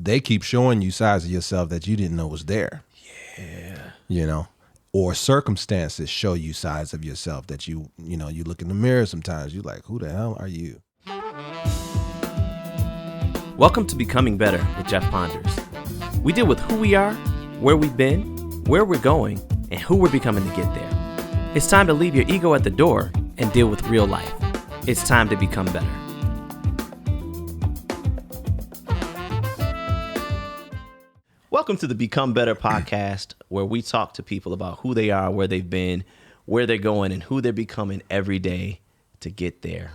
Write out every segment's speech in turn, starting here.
they keep showing you sides of yourself that you didn't know was there. Yeah. Or circumstances show you sides of yourself that you look in the mirror sometimes, you're like, who the hell are you? Welcome to Becoming Better with Jeff Ponders. We deal with who we are, where we've been, where we're going, and who we're becoming to get there. It's time to leave your ego at the door and deal with real life. It's time to become better. Welcome to the Become Better podcast, where we talk to people about who they are, where they've been, where they're going, and who they're becoming every day to get there.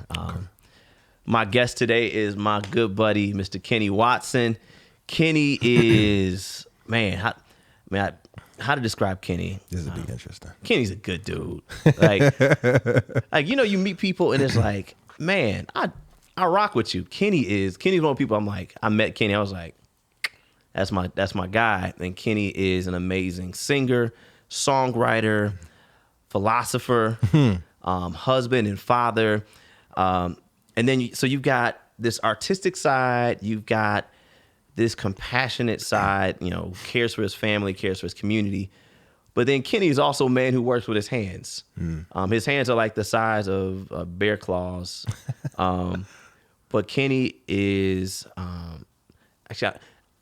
My guest today is my good buddy, Mr. Kenny Watson. Kenny is, how to describe Kenny? This will be interesting. Kenny's a good dude. You meet people and it's like, man, I rock with you. Kenny's one of the people I met Kenny. I was like, that's my guy. And Kenny is an amazing singer, songwriter, philosopher, husband and father. And then, so you've got this artistic side, you've got this compassionate side, cares for his family, cares for his community. But then Kenny is also a man who works with his hands. His hands are like the size of bear claws. But Kenny is, actually,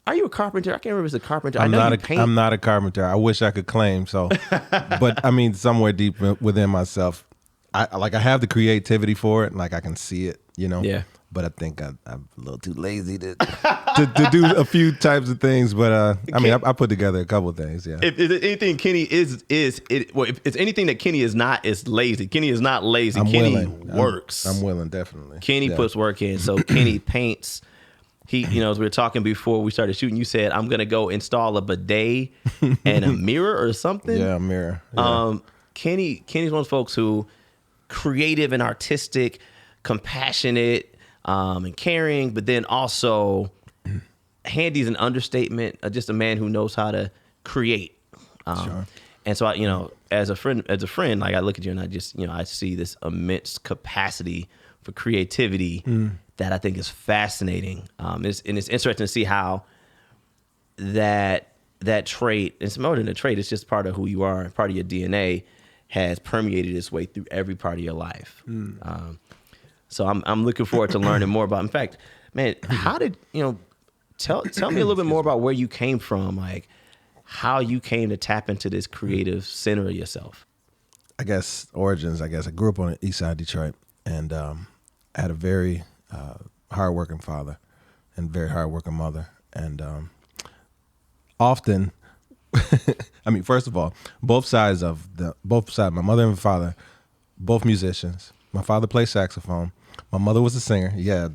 are you a carpenter? I can't remember if it's a carpenter. I'm not a carpenter. I wish I could claim so. But I mean, somewhere deep within myself, I have the creativity for it, and I can see it, Yeah. But I think I'm a little too lazy to do a few types of things. But I put together a couple of things. Yeah. If anything, Kenny if it's anything that Kenny is not, it's lazy. Kenny is not lazy. Kenny works. I'm willing, definitely. Kenny puts work in. So Kenny paints. He, as we were talking before we started shooting, you said, I'm gonna go install a bidet and a mirror or something. Yeah, a mirror. Yeah. Kenny's one of those folks who creative and artistic, compassionate, and caring, but then also handy is an understatement. Just a man who knows how to create. Sure. And so as a friend, I look at you and I see this immense capacity for creativity that I think is fascinating. It's interesting to see how that trait, it's more than a trait, it's just part of who you are, part of your DNA, has permeated its way through every part of your life. So I'm looking forward to learning more about. In fact, man, how did tell me a little bit more about where you came from, like how you came to tap into this creative center of yourself. I guess origins. I grew up on the east side of Detroit, and I had a very hardworking father and very hardworking mother, and often. First of all, both sides, my mother and my father, both musicians. My father played saxophone. My mother was a singer. Yeah,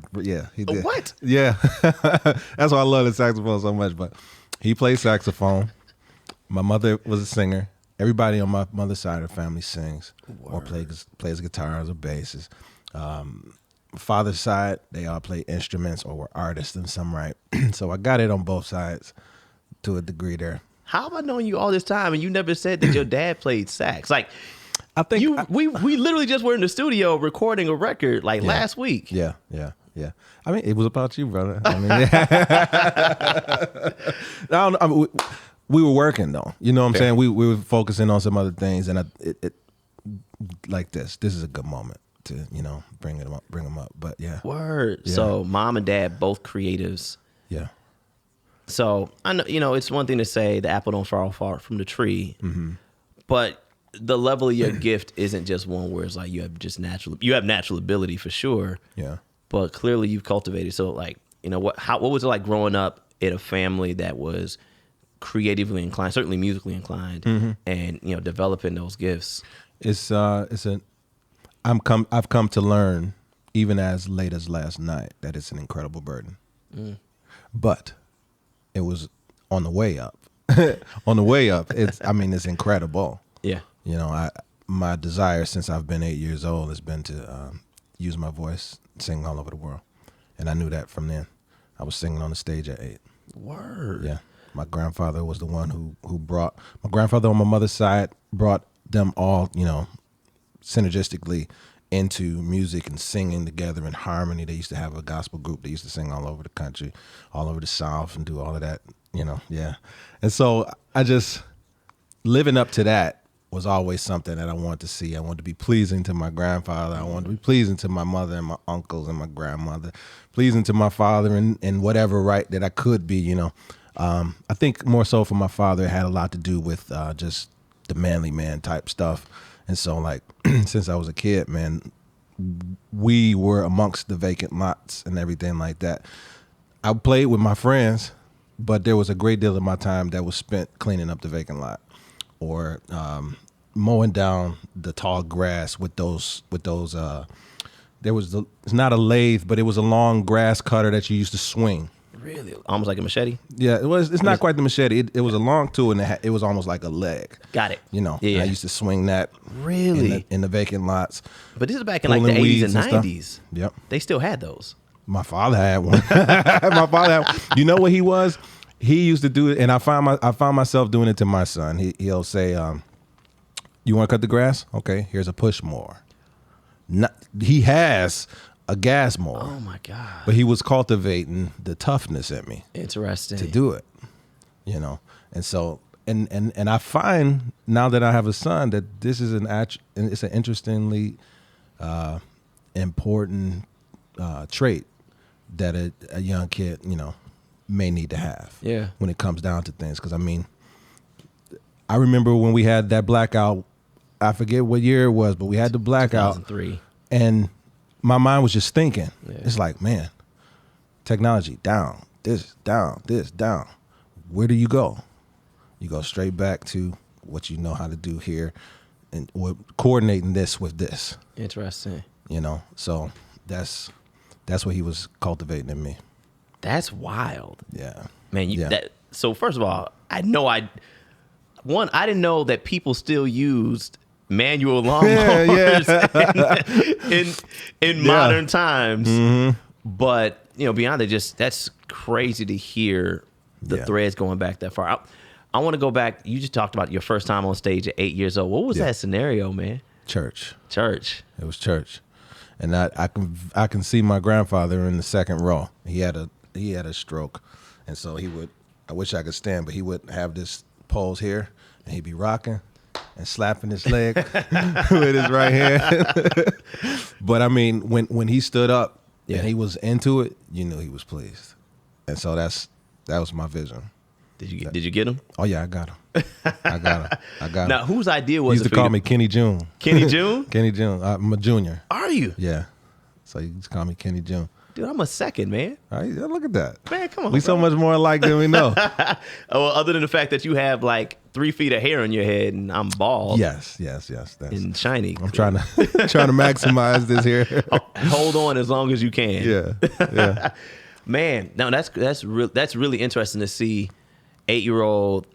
he did. What? Yeah, that's why I love the saxophone so much. But he played saxophone. My mother was a singer. Everybody on my mother's side of the family sings or plays guitars or basses. Father's side, they all play instruments or were artists in some right. So I got it on both sides to a degree there. How have I known you all this time and you never said that your dad played sax? Like, I think we literally just were in the studio recording a record last week. Yeah. I mean, it was about you, brother. We were working though. You know what I'm saying? We were focusing on some other things, and it like this. This is a good moment to bring them up. But yeah, word. Yeah. So mom and dad both creatives. Yeah. So I know it's one thing to say the apple don't fall far from the tree, but the level of your gift isn't just one where it's like you have natural ability for sure. Yeah. But clearly you've cultivated. So what was it like growing up in a family that was creatively inclined, certainly musically inclined, and developing those gifts? I've come to learn even as late as last night that it's an incredible burden. But it was on the way up. On the way up, it's incredible. Yeah. My desire since I've been 8 years old has been to use my voice, sing all over the world. And I knew that from then. I was singing on the stage at 8. Word. Yeah. My grandfather was the one who brought, my grandfather on my mother's side brought them all, synergistically into music and singing together in harmony. They used to have a gospel group. They used to sing all over the country, all over the South, and do all of that, yeah. And so I just, living up to that was always something that I wanted to see. I wanted to be pleasing to my grandfather. I wanted to be pleasing to my mother and my uncles and my grandmother, pleasing to my father in whatever right that I could be, I think more so for my father, it had a lot to do with just the manly man type stuff. And so, like, since I was a kid, man, we were amongst the vacant lots and everything like that. I played with my friends, but there was a great deal of my time that was spent cleaning up the vacant lot or mowing down the tall grass with those. It's not a lathe, but it was a long grass cutter that you used to swing. Really? Almost like a machete? Yeah, it was. It's not quite the machete. It was a long tool, and it was almost like a leg. Got it. I used to swing that. Really? In the vacant lots. But this is back in like the 80s and 90s. Yep. They still had those. My father had one. You know what he was? He used to do it, and I found myself doing it to my son. He'll say, "You want to cut the grass? Okay, here's a push mower." He has a gas mower. Oh my God. But he was cultivating the toughness in me. Interesting. To do it, And so, and I find now that I have a son that this is it's an interestingly important trait that a young kid, may need to have. Yeah. When it comes down to things. Because, I remember when we had that blackout, I forget what year it was, but we had the blackout. 2003. And my mind was just thinking, Yeah. It's like, man, technology down, this down, this down. Where do you go? You go straight back to what you know how to do here, and we're coordinating this with this. Interesting. So that's what he was cultivating in me. That's wild. Yeah, man. So first of all, I didn't know that people still used manual lawnmowers in modern times. Mm-hmm. But beyond that, that's crazy to hear the threads going back that far. I want to go back. You just talked about your first time on stage at 8 years old. What was that scenario, man? Church. It was church, and I can see my grandfather in the second row. He had a stroke, and so he would. I wish I could stand, but he would have this pose here, and he'd be rocking and slapping his leg with his right hand. But when he stood up and he was into it, you knew he was pleased, and so that was my vision. Did you get him? Oh yeah, I got him. I got him. Now, whose idea was he used to call me Kenny June. Kenny June? Kenny June. I'm a junior. Are you? Yeah. So you just call me Kenny June. Dude, I'm a second, man. All right, look at that. Man, come on. We so much more alike than we know. Well, other than the fact that you have like 3 feet of hair on your head and I'm bald. Yes. And shiny. I'm trying to maximize this here. Hold on as long as you can. Yeah. Man, now that's really interesting to see 8-year-old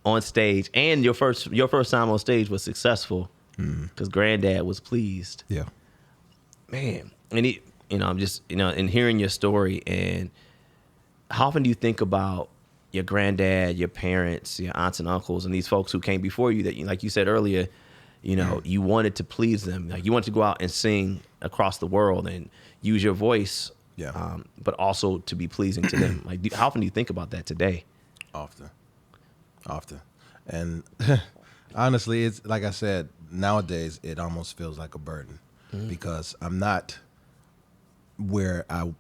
on stage, and your first time on stage was successful because Granddad was pleased. Yeah. Man, and I'm just and hearing your story, and how often do you think about your granddad, your parents, your aunts and uncles, and these folks who came before you that, like you said earlier, you wanted to please them, like you wanted to go out and sing across the world and use your voice, but also to be pleasing to them. Like, how often do you think about that today? Often. And honestly, it's like I said, nowadays it almost feels like a burden because I'm not where I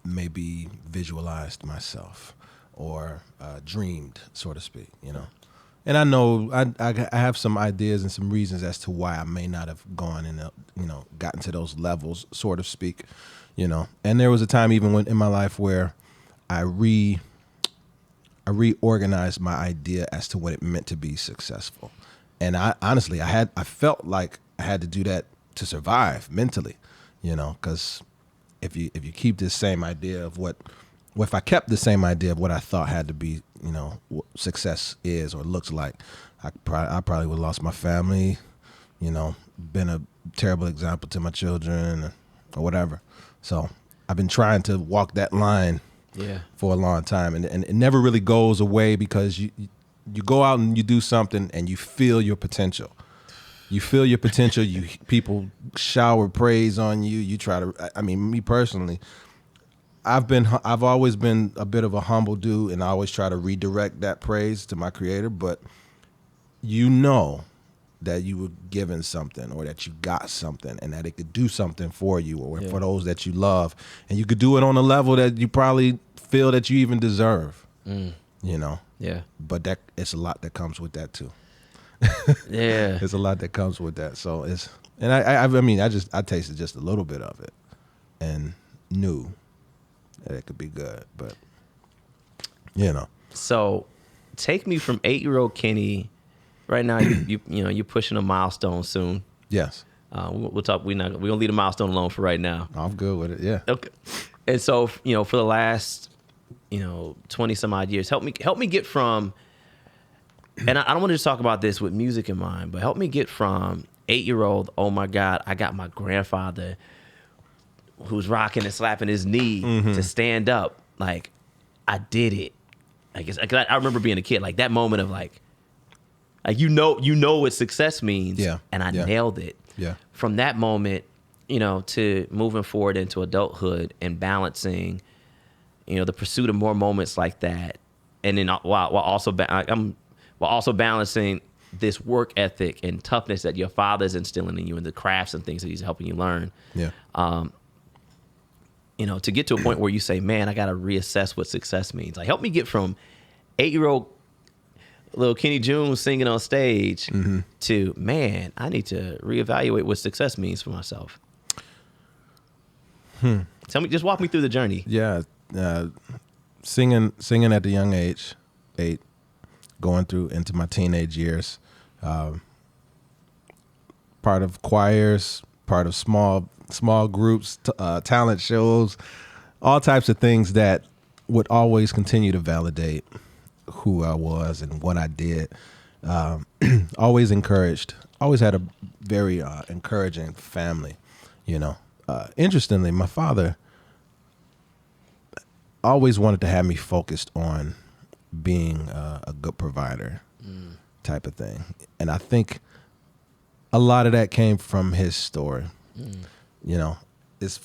maybe visualized myself or dreamed, so to speak, And I know I have some ideas and some reasons as to why I may not have gone and gotten to those levels, so to speak, And there was a time even in my life where I reorganized my idea as to what it meant to be successful. And I honestly, I felt like I had to do that to survive mentally, because if you keep this same idea of if I kept the same idea of what I thought had to be, what success is or looks like, I probably would have lost my family, been a terrible example to my children or whatever. So I've been trying to walk that line for a long time, and it never really goes away because you go out and you do something and you feel your potential. you feel your potential. People shower praise on you. You try to. I mean, me personally, I've always been a bit of a humble dude, and I always try to redirect that praise to my creator. But you know that you were given something, or that you got something, and that it could do something for you, or for those that you love, and you could do it on a level that you probably feel that you even deserve. You know. Yeah. But that it's a lot that comes with that too. Yeah. There's a lot that comes with that. So it's, and I mean, I tasted just a little bit of it and knew that it could be good, but you know. So take me from 8-year-old Kenny. Right now, you know, you're pushing a milestone soon. Yes. We'll talk. We're gonna leave the milestone alone for right now. I'm good with it. Yeah. Okay. And so, you know, for the last, 20 some odd years, help me get from, and I don't want to just talk about this with music in mind, but help me get from 8-year-old, oh my God, I got my grandfather who's rocking and slapping his knee to stand up. Like, I did it. I remember being a kid, like that moment of like you know what success means. Yeah. And I nailed it. Yeah. From that moment, to moving forward into adulthood and balancing, the pursuit of more moments like that, and then while also balancing this work ethic and toughness that your father's instilling in you, and the crafts and things that he's helping you learn. Yeah. To get to a point where you say, man, I got to reassess what success means. Like, help me get from 8-year-old little Kenny June singing on stage to, man, I need to reevaluate what success means for myself. Just walk me through the journey. Yeah. Singing at the young age, 8, going through into my teenage years, part of choirs, part of small groups, talent shows, all types of things that would always continue to validate who I was and what I did. Always encouraged. Always had a very encouraging family. Interestingly, my father always wanted to have me focused on being a good provider, type of thing, and I think a lot of that came from his story. It's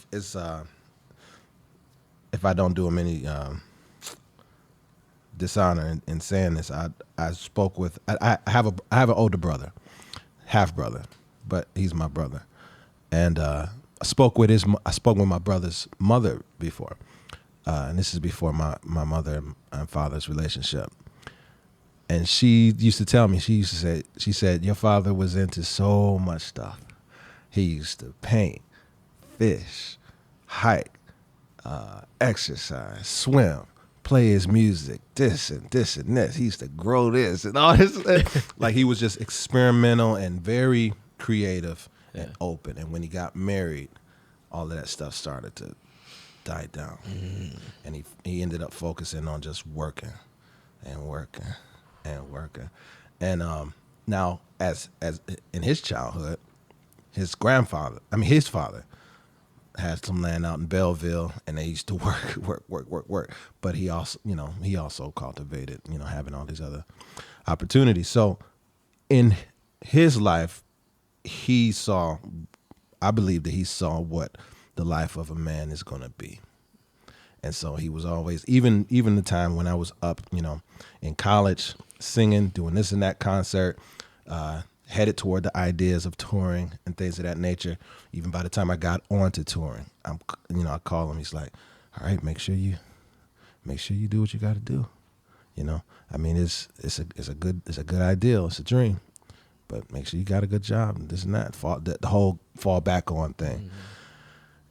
if I don't do him any dishonor in saying this, I spoke with I have an older brother, half brother, but he's my brother, and I spoke with my brother's mother before, and this is before my mother and father's relationship. And she used to tell me, she said, your father was into so much stuff. He used to paint, fish, hike, exercise, swim, play his music, this and this and this. He used to grow this and all this. Like, he was just experimental and very creative and open. And when he got married, all of that stuff started to die down. And he ended up focusing on just working and working and working. And now, as in his childhood, his father had some land out in Belleville, and they used to work. But he also cultivated, having all these other opportunities. So in his life, I believe that he saw what the life of a man is going to be. And so he was always, even the time when I was up, in college, singing, doing this and that concert, headed toward the ideas of touring and things of that nature. Even by the time I got onto touring, I call him. He's like, "All right, make sure you do what you got to do." I mean, it's a good ideal. It's a dream, but make sure you got a good job and this and that. The whole fall back on thing.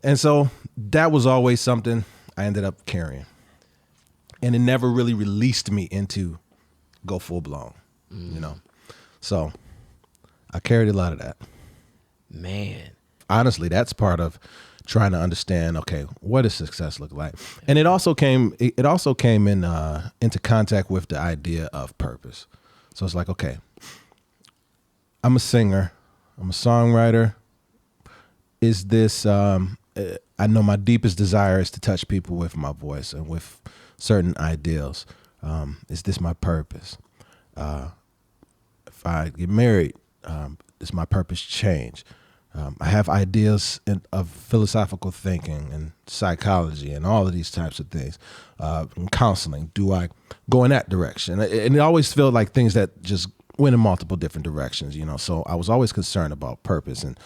And so that was always something I ended up carrying, and it never really released me into go full blown. So I carried a lot of that. Man. Honestly, that's part of trying to understand, okay, what does success look like? And it also came into contact with the idea of purpose. So it's like, okay, I'm a singer, I'm a songwriter. Is this, I know my deepest desire is to touch people with my voice and with certain ideals. Is this my purpose? If I get married, does my purpose change? I have ideas of philosophical thinking and psychology and all of these types of things. And counseling, do I go in that direction? And it always felt like things that just went in multiple different directions, you know. So I was always concerned about purpose and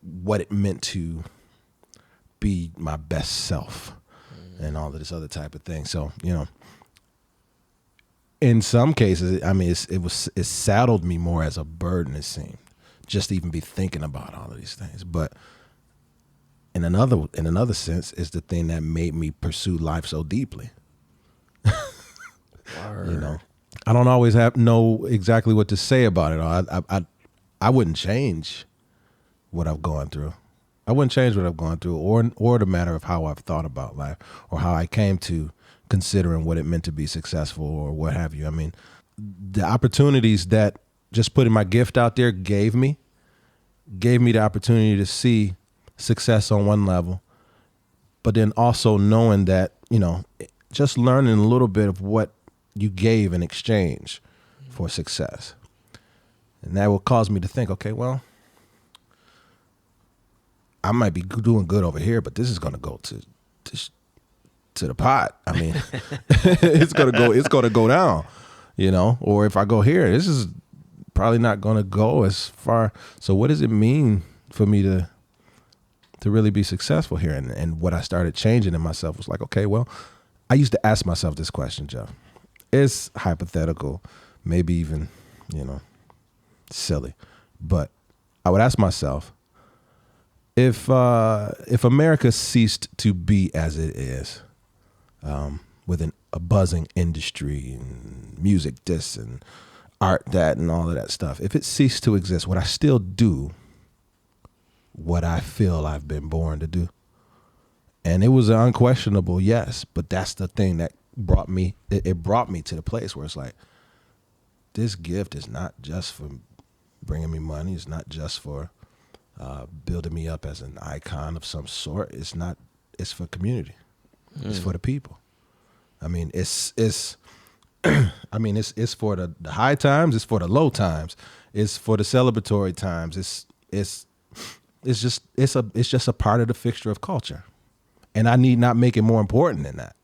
what it meant to be my best self and all of this other type of thing. So, you know, in some cases, I mean, it saddled me more as a burden, it seemed, just to even be thinking about all of these things. But in another sense, is the thing that made me pursue life so deeply. You know, I don't always know exactly what to say about it. I wouldn't change what I've gone through. I wouldn't change what I've gone through, or the matter of how I've thought about life, or how I came to considering what it meant to be successful, or what have you. I mean, the opportunities that just putting my gift out there gave me the opportunity to see success on one level, but then also knowing that, you know, just learning a little bit of what you gave in exchange for success. And that will cause me to think, okay, well, I might be doing good over here, but this is going to go to the pot. I mean, it's going to go down, you know, or if I go here, this is probably not going to go as far. So what does it mean for me to really be successful here? And what I started changing in myself was like, okay, well, I used to ask myself this question, Jeff. It's hypothetical, maybe even, you know, silly, but I would ask myself, if America ceased to be as it is, with a buzzing industry and music this and art that and all of that stuff, if it ceased to exist, would I still do what I feel I've been born to do? And it was an unquestionable yes, but that's the thing that brought me to the place where it's like, this gift is not just for bringing me money. It's not just for building me up as an icon of some sort. It's for community. It's for the people. I mean, it's for the high times. It's for the low times. It's for the celebratory times. It's just a part of the fixture of culture. And I need not make it more important than that.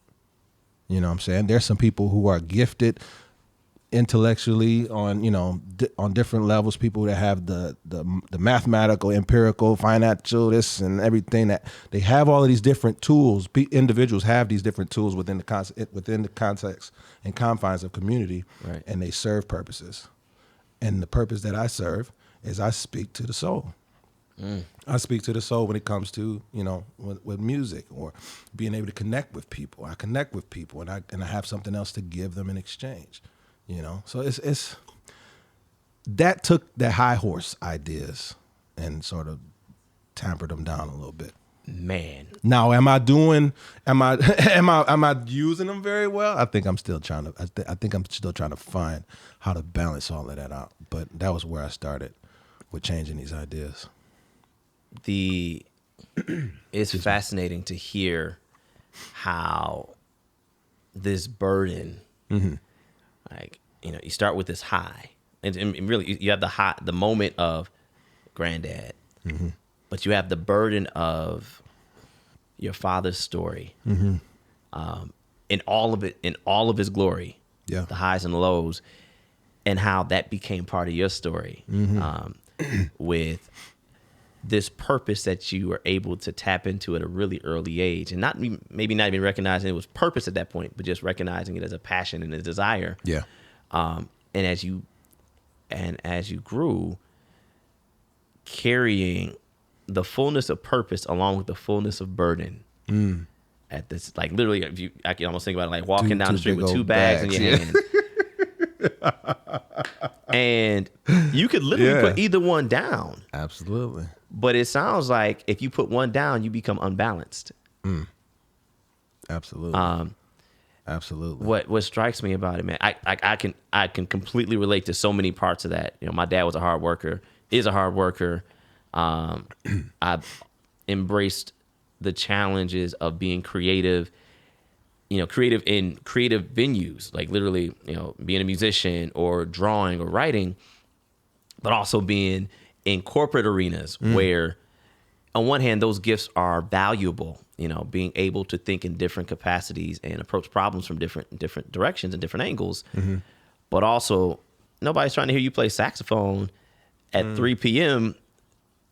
You know what I'm saying? There's some people who are gifted intellectually on, you know, on different levels, people that have the mathematical, empirical, financial, this and everything, that they have all of these different tools. Individuals have these different tools within the context and confines of community, right, and they serve purposes. And the purpose that I serve is I speak to the soul. I speak to the soul when it comes to, you know, with music or being able to connect with people. I connect with people, and I have something else to give them in exchange. You know, so it's that took the high horse ideas and sort of tampered them down a little bit. Man, now am I using them very well? I think I'm still trying to find how to balance all of that out. But that was where I started with changing these ideas. It's fascinating to hear how this burden. Mm-hmm. Like, you know, you start with this high, and really you have the moment of granddad, mm-hmm, but you have the burden of your father's story, mm-hmm, in all of his glory, yeah, the highs and lows, and how that became part of your story, mm-hmm, with this purpose that you were able to tap into at a really early age, and maybe not even recognizing it was purpose at that point, but just recognizing it as a passion and a desire. Yeah. And as you grew, carrying the fullness of purpose along with the fullness of burden. At this, like, literally, I can almost think about it like walking down the street with two bags in your hand. And you could literally put either one down. Absolutely. But it sounds like if you put one down, you become unbalanced. Absolutely. Absolutely. What strikes me about it, man, I can completely relate to so many parts of that. You know, my dad was a hard worker, is a hard worker. I've embraced the challenges of being creative, you know, creative in creative venues, like literally, you know, being a musician or drawing or writing. but also being in corporate arenas where on one hand, those gifts are valuable, being able to think in different capacities and approach problems from different directions and different angles. But also, nobody's trying to hear you play saxophone at 3 p.m.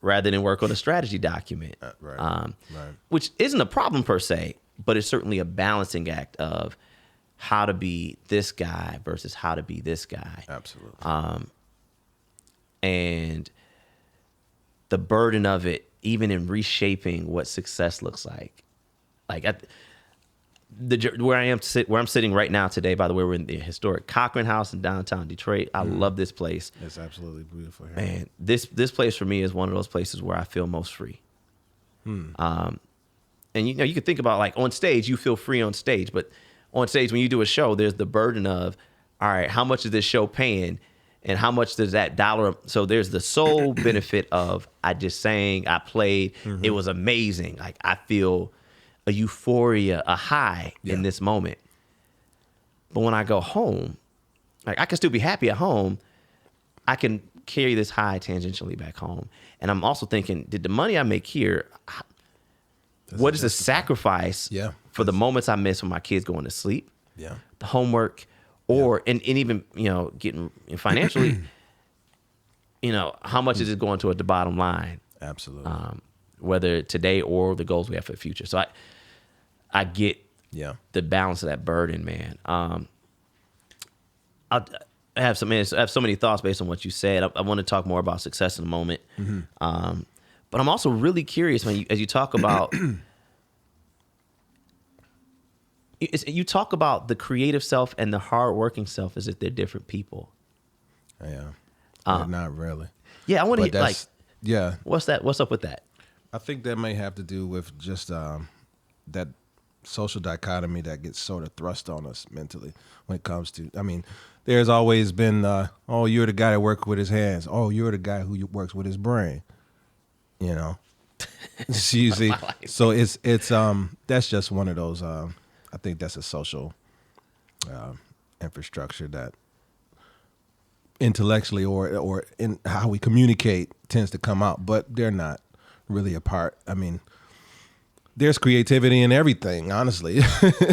rather than work on a strategy document, Right. which isn't a problem per se, but it's certainly a balancing act of how to be this guy versus how to be this guy. Absolutely. And the burden of it, even in reshaping what success looks like. Where I'm sitting right now today, by the way, we're in the historic Cochran House in downtown Detroit. I love this place. It's absolutely beautiful here. Man, this place for me is one of those places where I feel most free. And you can think about, like, on stage, you feel free on stage, but on stage when you do a show, there's the burden of, all right, how much is this show paying? And how much does that dollar? So there's the sole benefit of I just sang, I played, it was amazing. Like, I feel a euphoria, a high in this moment. But when I go home, like, I can still be happy at home. I can carry this high tangentially back home. And I'm also thinking, did the money I make here, what is the sacrifice for the moments I miss when my kids going to sleep? Yeah. The homework. Or and even getting financially, how much is it going toward the bottom line? Absolutely. Whether today or the goals we have for the future. So I get the balance of that burden, man. I have so many thoughts based on what you said. I want to talk more about success in a moment, but I'm also really curious as you talk about. You talk about the creative self and the hardworking self as if they're different people. Yeah, not really. Yeah, I want to hear, like, what's that? What's up with that? I think that may have to do with just that social dichotomy that gets sort of thrust on us mentally when it comes to. I mean, there's always been, oh, you're the guy that works with his hands. Oh, you're the guy who works with his brain. It's usually so. It's that's just one of those. I think that's a social infrastructure that intellectually or in how we communicate tends to come out, but they're not really a part. I mean, there's creativity in everything, honestly.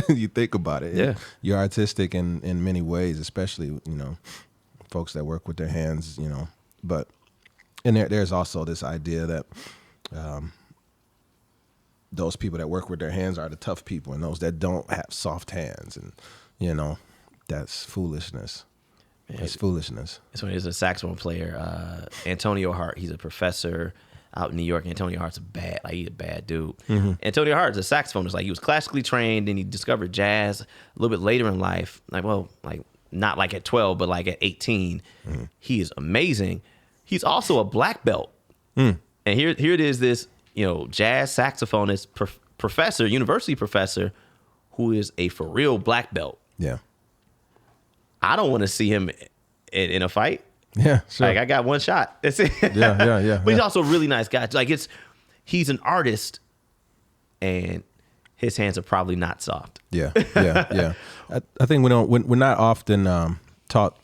You think about it. Yeah. You're artistic in many ways, especially, folks that work with their hands, but and there's also this idea that those people that work with their hands are the tough people, and those that don't have soft hands, and that's foolishness. Man, that's foolishness. So there's a saxophone player, Antonio Hart. He's a professor out in New York. Antonio Hart's he's a bad dude. Antonio Hart's a saxophonist. Like, he was classically trained, and he discovered jazz a little bit later in life. Not like at 12, but like at 18. He is amazing. He's also a black belt. And here it is, this jazz saxophonist, professor, university professor, who is a for real black belt. Yeah. I don't want to see him in a fight. Yeah, sure. Like, I got one shot. That's it. Yeah. But he's also a really nice guy. Like, he's an artist, and his hands are probably not soft. Yeah. I think we're not often taught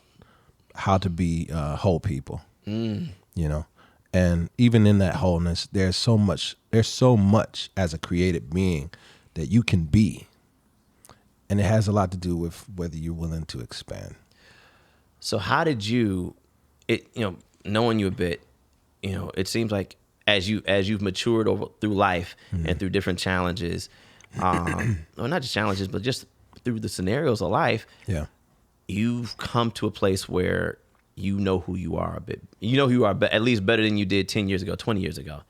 how to be whole people. And even in that wholeness, there's so much as a created being that you can be. And it has a lot to do with whether you're willing to expand. So how did knowing you a bit, it seems like as you've matured through life and through different challenges, well, not just challenges, but just through the scenarios of life, you've come to a place where you know who you are a bit. You know who you are, at least better than you did 10 years ago, 20 years ago.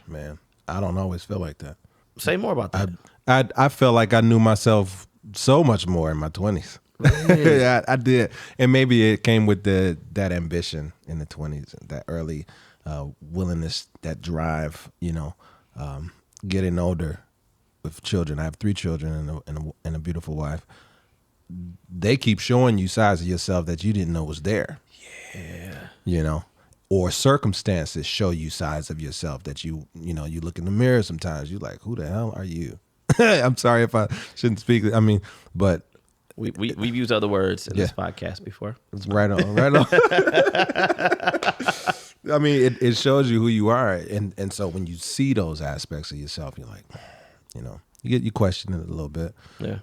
Man, I don't always feel like that. Say more about that. I felt like I knew myself so much more in my 20s. Really? Yeah, I did. And maybe it came with that ambition in the 20s, that early willingness, that drive, getting older with children. I have 3 children and a beautiful wife. They keep showing you sides of yourself that you didn't know was there. Yeah. Or circumstances show you sides of yourself that you look in the mirror sometimes, you're like, who the hell are you? I'm sorry if I shouldn't speak. I mean, but We've used other words in this podcast before. Right on, right on. I mean, it shows you who you are, and so when you see those aspects of yourself, you're like, you question it a little bit. Yeah.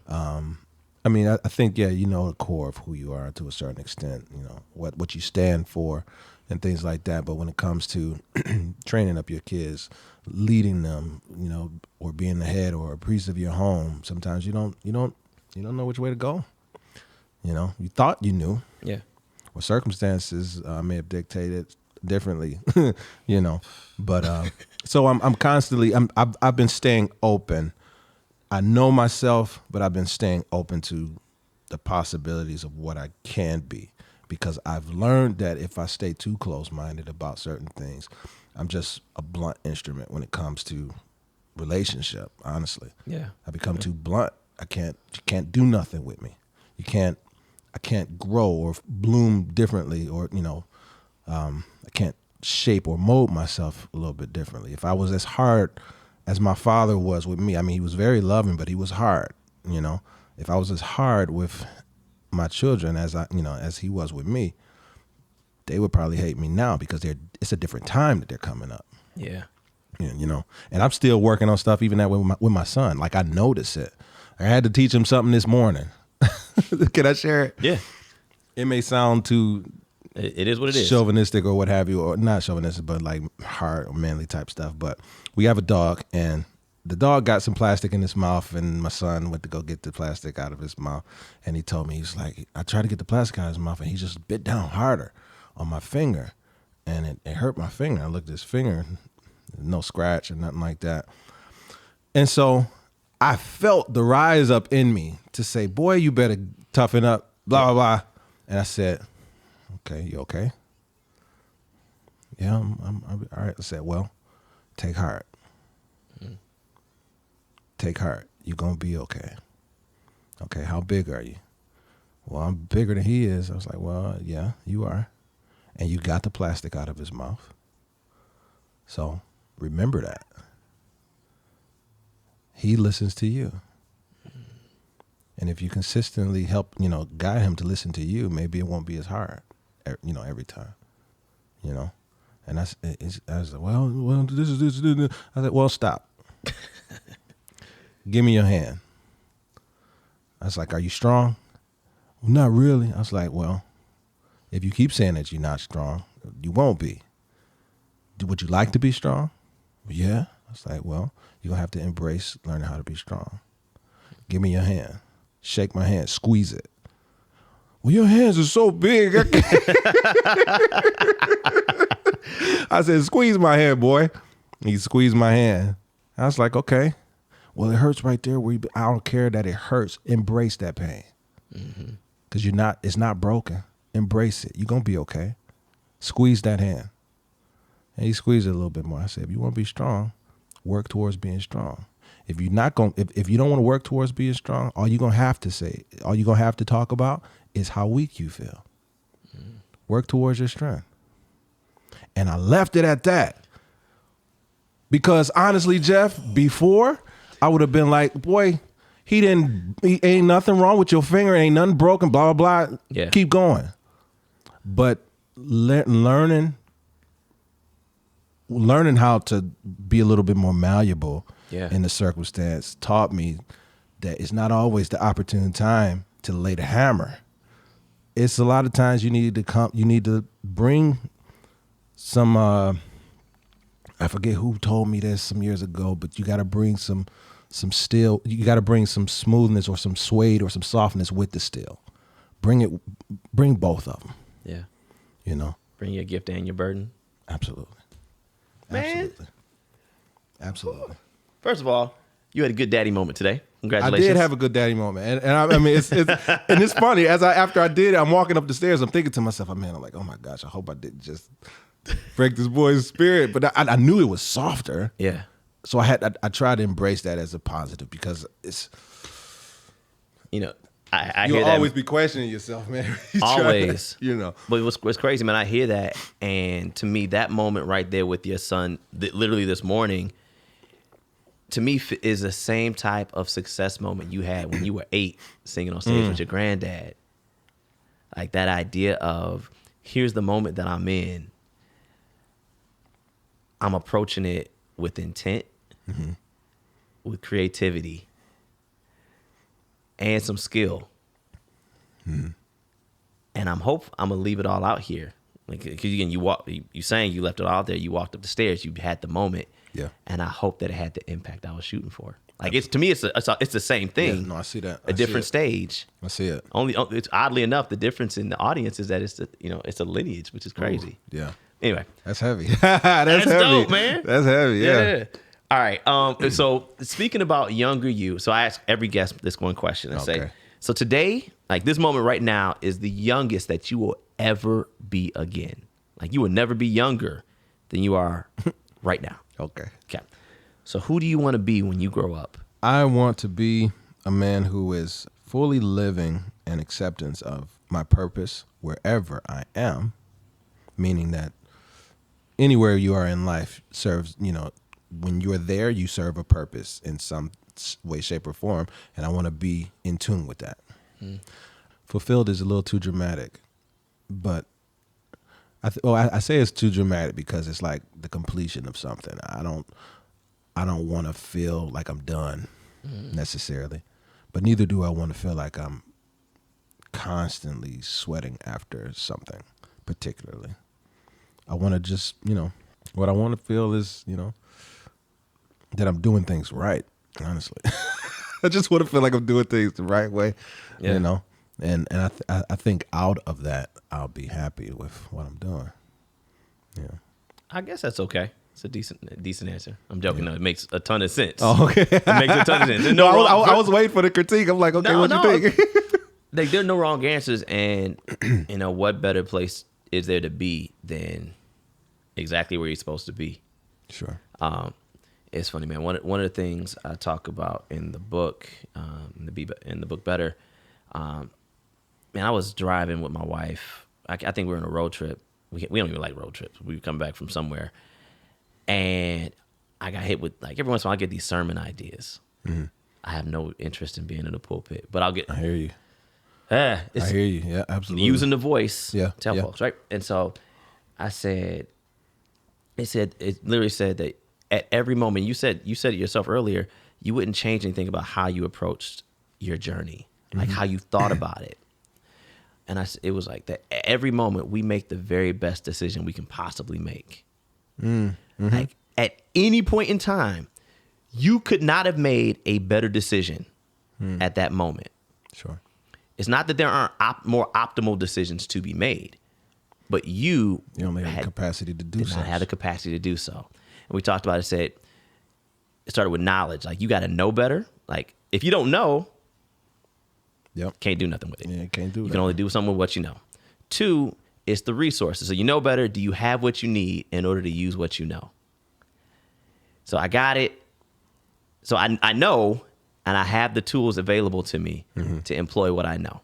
I mean, I think you know the core of who you are to a certain extent. You know what you stand for and things like that. But when it comes to training up your kids, leading them, or being the head or a priest of your home, sometimes you don't know which way to go. You thought you knew. Yeah. Or circumstances may have dictated differently, But so I'm constantly I've been staying open. I know myself, but I've been staying open to the possibilities of what I can be, because I've learned that if I stay too close-minded about certain things, I'm just a blunt instrument when it comes to relationship. Honestly, yeah, I become too blunt. You can't do nothing with me. I can't grow or bloom differently, or I can't shape or mold myself a little bit differently. If I was as hard as my father was with me, I mean, he was very loving, but he was hard. If I was as hard with my children as he was with me, they would probably hate me now, because it's a different time that they're coming up. Yeah. And I'm still working on stuff even that with my son. Like, I notice it. I had to teach him something this morning. Can I share it? Yeah. It may sound too it is what it is. Chauvinistic or what have you, or not chauvinistic, but like hard or manly type stuff. But we have a dog, and the dog got some plastic in his mouth, and my son went to go get the plastic out of his mouth, and he told me, he's like, I tried to get the plastic out of his mouth, and he just bit down harder on my finger, and it hurt my finger. I looked at his finger, no scratch or nothing like that. And so I felt the rise up in me to say, boy, you better toughen up, blah, blah, blah. And I said, okay, you okay? Yeah, I'm all right. I said, well, take heart. Mm-hmm. Take heart. You're going to be okay. Okay, how big are you? Well, I'm bigger than he is. I was like, well, yeah, you are. And you got the plastic out of his mouth. So remember that. He listens to you. And if you consistently help, guide him to listen to you, maybe it won't be as hard, every time, And I was like, well, this is this. I said, well, stop. Give me your hand. I was like, are you strong? Well, not really. I was like, well, if you keep saying that you're not strong, you won't be. Would you like to be strong? Yeah. I was like, well, you're going to have to embrace learning how to be strong. Give me your hand. Shake my hand. Squeeze it. Well, your hands are so big. I said, squeeze my hand, boy. He squeezed my hand. I was like, okay. Well, it hurts right there. I don't care that it hurts. Embrace that pain. Because it's not broken. Embrace it. You're going to be okay. Squeeze that hand. And he squeezed it a little bit more. I said, if you want to be strong, work towards being strong. If you're not going, if you don't want to work towards being strong, all you're going to have to talk about is how weak you feel. Work towards your strength. And I left it at that. Because honestly, Jeff, before I would have been like, boy, ain't nothing wrong with your finger, ain't nothing broken, blah, blah, blah. Yeah. Keep going. But learning how to be a little bit more malleable in the circumstance taught me that it's not always the opportune time to lay the hammer. It's a lot of times you need to bring some, I forget who told me this some years ago, but you got to bring some steel, you got to bring some smoothness or some suede or some softness with the steel. Bring both of them. Yeah. Bring your gift and your burden. Absolutely. Man. Absolutely. First of all, you had a good daddy moment today. Congratulations. I did have a good daddy moment, and I mean, it's funny. After I did it, I'm walking up the stairs. I'm thinking to myself, I'm like, oh my gosh, I hope I didn't just break this boy's spirit. But I knew it was softer. Yeah. So I tried to embrace that as a positive, because it's, I you'll hear that. always be questioning yourself, man. Always. But what's crazy, man, I hear that, and to me, that moment right there with your son, literally this morning, to me is the same type of success moment you had when you were 8 singing on stage with your granddad. Like that idea of, here's the moment that I'm in. I'm approaching it with intent, with creativity, and some skill. And I'm gonna leave it all out here. Like, because again, you sang, you left it all out there. You walked up the stairs, you had the moment. Yeah. And I hope that it had the impact I was shooting for. Like, it's, to me, it's the same thing. Yeah, no, I see that. A different stage. I see it. It's oddly enough, the difference in the audience is that it's a lineage, which is crazy. Ooh, yeah. Anyway, that's heavy. That's heavy, dope, man. That's heavy. Yeah. All right. So speaking about younger you, so I ask every guest this one question and say, so today, like this moment right now, is the youngest that you will ever be again. Like you will never be younger than you are right now. Okay. So who do you want to be when you grow up? I want to be a man who is fully living an acceptance of my purpose wherever I am, meaning that anywhere you are in life serves, when you're there, you serve a purpose in some way, shape, or form, and I want to be in tune with that. Fulfilled is a little too dramatic, but I say it's too dramatic because it's like the completion of something. I don't want to feel like I'm done necessarily, but neither do I want to feel like I'm constantly sweating after something particularly. I want to just, what I want to feel is, that I'm doing things right, honestly. I just want to feel like I'm doing things the right way, and I think out of that, I'll be happy with what I'm doing. Yeah. I guess that's okay. It's a decent answer. I'm joking. No, it makes a ton of sense. Oh, okay. It makes a ton of sense. I was waiting for the critique. I'm like, okay, what you think? Like, there are no wrong answers, and what better place is there to be than exactly where you're supposed to be? Sure. It's funny, man. One of the things I talk about in the book, in the book Better, man, I was driving with my wife. I think we were on a road trip. We don't even like road trips. We come back from somewhere, and I got hit with, like, every once in a while I get these sermon ideas. I have no interest in being in the pulpit, but I'll get. I hear you. I hear you. Yeah, absolutely. Using the voice. Yeah. Tell folks, right? And so I said, it literally said that at every moment, you said it yourself earlier, you wouldn't change anything about how you approached your journey, like how you thought about it. And it was like that at every moment we make the very best decision we can possibly make. Like at any point in time, you could not have made a better decision at that moment. Sure. It's not that there aren't more optimal decisions to be made, but you only have the capacity to do so. Did not have the capacity to do so. And we talked about it, it started with knowledge. Like, you got to know better. Like, if you don't know, can't do nothing with it. Yeah, can't do that. You can only do something with what you know. 2, it's the resources. So you know better. Do you have what you need in order to use what you know? So I got it. So I know, and I have the tools available to me to employ what I know.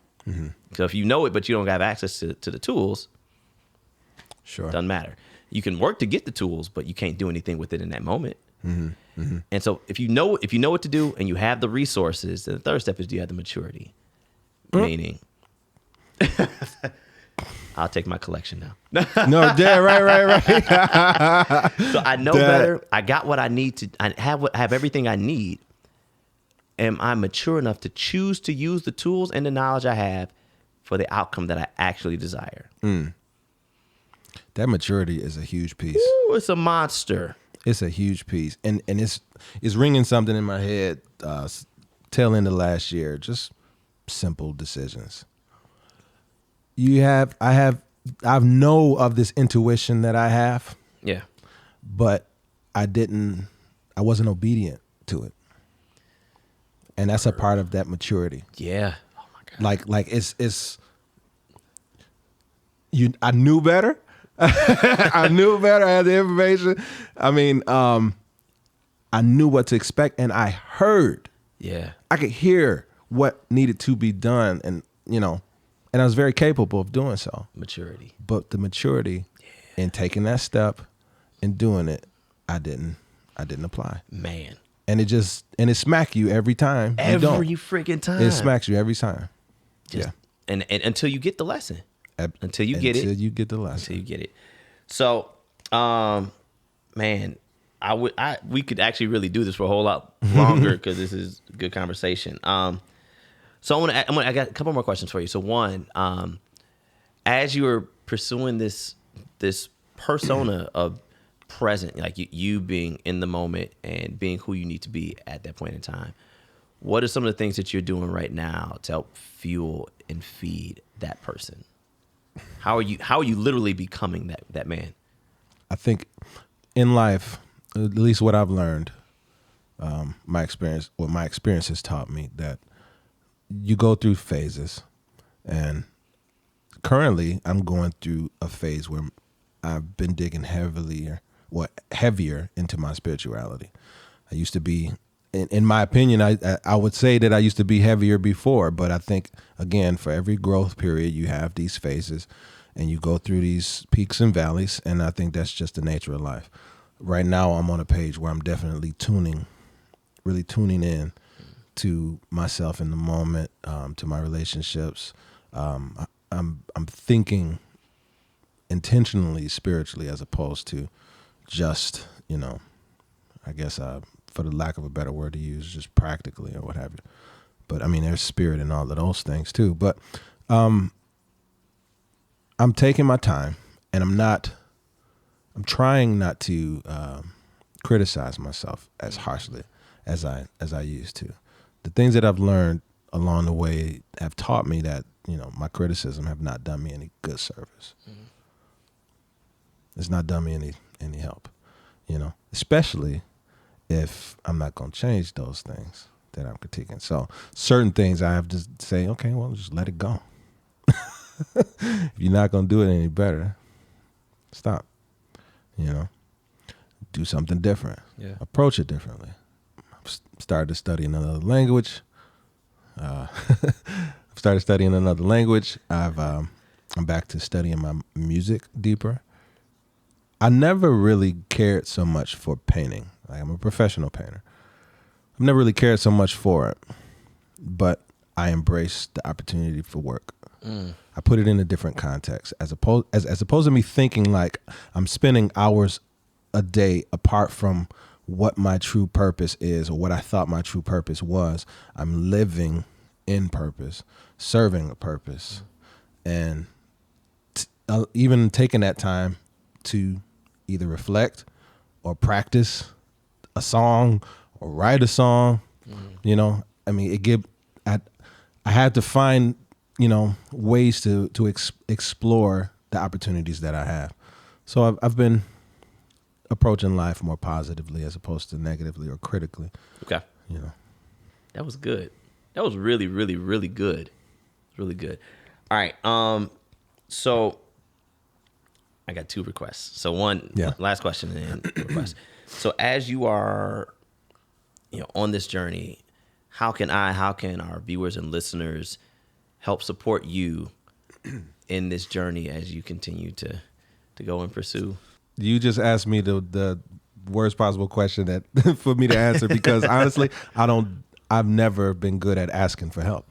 So if you know it, but you don't have access to the tools, doesn't matter. You can work to get the tools, but you can't do anything with it in that moment. And so if you know what to do and you have the resources, then the third step is, do you have the maturity? Meaning, I'll take my collection now. No, yeah, right. So I know better. I got what I need to. I have everything I need. Am I mature enough to choose to use the tools and the knowledge I have for the outcome that I actually desire? That maturity is a huge piece. Ooh, it's a monster. It's a huge piece, and it's ringing something in my head. Tail end of last year, just simple decisions. I know of this intuition that I have. Yeah. But I wasn't obedient to it. And that's a part of that maturity. Yeah. Oh my God. Like I knew better. I knew better. I had the information. I mean, I knew what to expect, and I heard. Yeah. I could hear what needed to be done, and and I was very capable of doing so. Maturity. But the maturity in taking that step and doing it, I didn't apply. Man. and it smack you every time. Every freaking time. It smacks you every time. And until you get the lesson. Until you get it. So, man, we could actually really do this for a whole lot longer because this is a good conversation. So I got a couple more questions for you. So one, as you were pursuing this persona of present, like you being in the moment and being who you need to be at that point in time, what are some of the things that you're doing right now to help fuel and feed that person? How are you literally becoming that man? I think in life, at least what I've learned, my experience has taught me that you go through phases, and currently I'm going through a phase where I've been digging heavier into my spirituality. I used to be, in my opinion, I would say that I used to be heavier before, but I think, again, for every growth period, you have these phases, and you go through these peaks and valleys, and I think that's just the nature of life. Right now, I'm on a page where I'm definitely really tuning in to myself in the moment, to my relationships. I'm thinking intentionally, spiritually, as opposed to just, I guess, for the lack of a better word to use, just practically or what have you. But I mean, there's spirit in all of those things too. But I'm taking my time, and I'm trying not to criticize myself as harshly as I used to. The things that I've learned along the way have taught me that, my criticism have not done me any good service. Mm-hmm. It's not done me any help, especially if I'm not going to change those things that I'm critiquing. So certain things I have to say, okay, well, just let it go. If you're not going to do it any better, stop, do something different, approach it differently. I've started studying another language. I'm back to studying my music deeper. I never really cared so much for painting. Like, I'm a professional painter. I've never really cared so much for it, but I embraced the opportunity for work. I put it in a different context, as opposed to me thinking like I'm spending hours a day apart from what my true purpose is or what I thought my true purpose was. I'm living in purpose, serving a purpose, and even taking that time to either reflect or practice a song or write a song. I mean, I had to find, ways to explore the opportunities that I have. So I've been approaching life more positively as opposed to negatively or critically. Okay. That was good. That was really, really, really good. Really good. All right. So I got two requests. So one, last question and then request. So as you are, on this journey, how can our viewers and listeners help support you in this journey as you continue to go and pursue? You just asked me the worst possible question that for me to answer, because honestly, I've never been good at asking for help.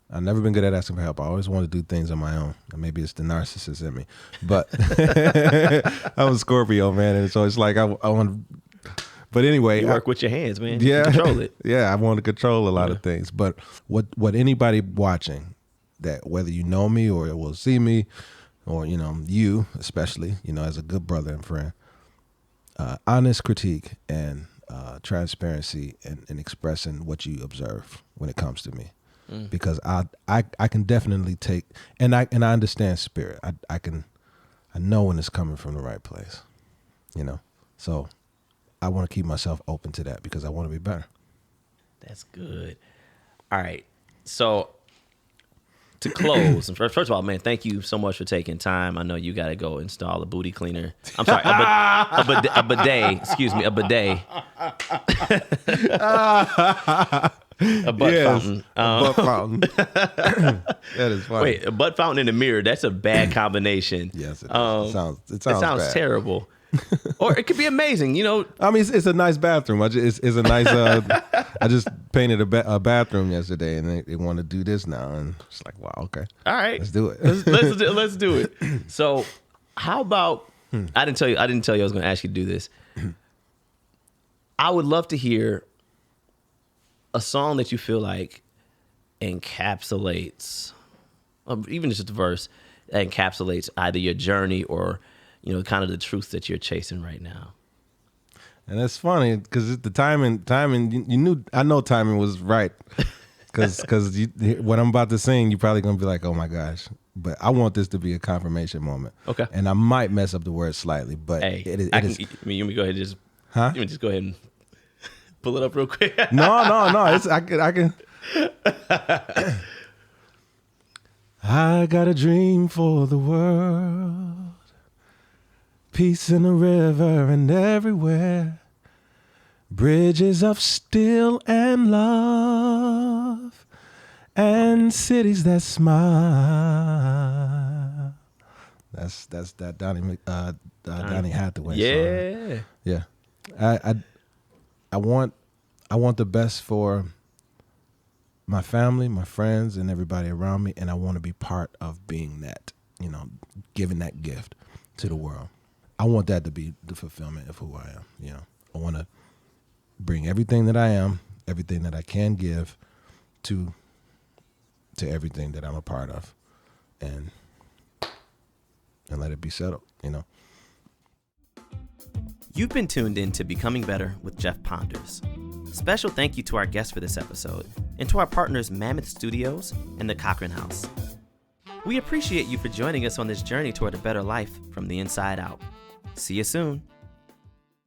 I've never been good at asking for help. I always want to do things on my own. Maybe it's the narcissist in me, but I'm a Scorpio, man, and so it's like I want. But anyway, you work with your hands, man. Yeah, you control it. Yeah, I want to control a lot of things. But what anybody watching, that whether you know me or will see me, or you especially, as a good brother and friend, honest critique and transparency and expressing what you observe when it comes to me. Because I can definitely take, and I understand spirit. I know when it's coming from the right place, So I want to keep myself open to that because I want to be better. That's good. All right. So to close, first of all, man, thank you so much for taking time. I know you got to go install a booty cleaner. I'm sorry, a bidet. Excuse me, a bidet. A butt fountain. A butt fountain. That is funny. Wait, a butt fountain in the mirror. That's a bad combination. Yes, it is. It sounds It sounds bad. terrible. Or it could be amazing, you know. I mean, it's a nice bathroom. It's a nice. I just painted a bathroom yesterday, and they want to do this now, and it's like, wow, okay, All right, let's do it. let's do it. So, how about? I didn't tell you I was going to ask you to do this. I would love to hear a song that you feel like encapsulates, even just a verse that encapsulates either your journey or, you know, kind of the truth that you're chasing right now. And it's funny because the timing, you knew, I know timing was right. Because what I'm about to sing, you're probably going to be like, oh my gosh. But I want this to be a confirmation moment. Okay. And I might mess up the word slightly, but Hey, it is. you want me to go ahead and just, Huh? you want me to just go ahead and pull it up real quick? No. I can. I got a dream for the world. Peace in the river and everywhere. Bridges of steel and love. And cities that smile. That's that Donnie Hathaway song. Yeah. I want the best for my family, my friends, and everybody around me, and I want to be part of being that, you know, giving that gift to the world. I want that to be the fulfillment of who I am. You know, I want to bring everything that I am, everything that I can give to everything that I'm a part of, and let it be settled, you know. You've been tuned in to Becoming Better with Jeff Ponders. Special thank you to our guests for this episode and to our partners Mammoth Studios and the Cochran House. We appreciate you for joining us on this journey toward a better life from the inside out. See you soon.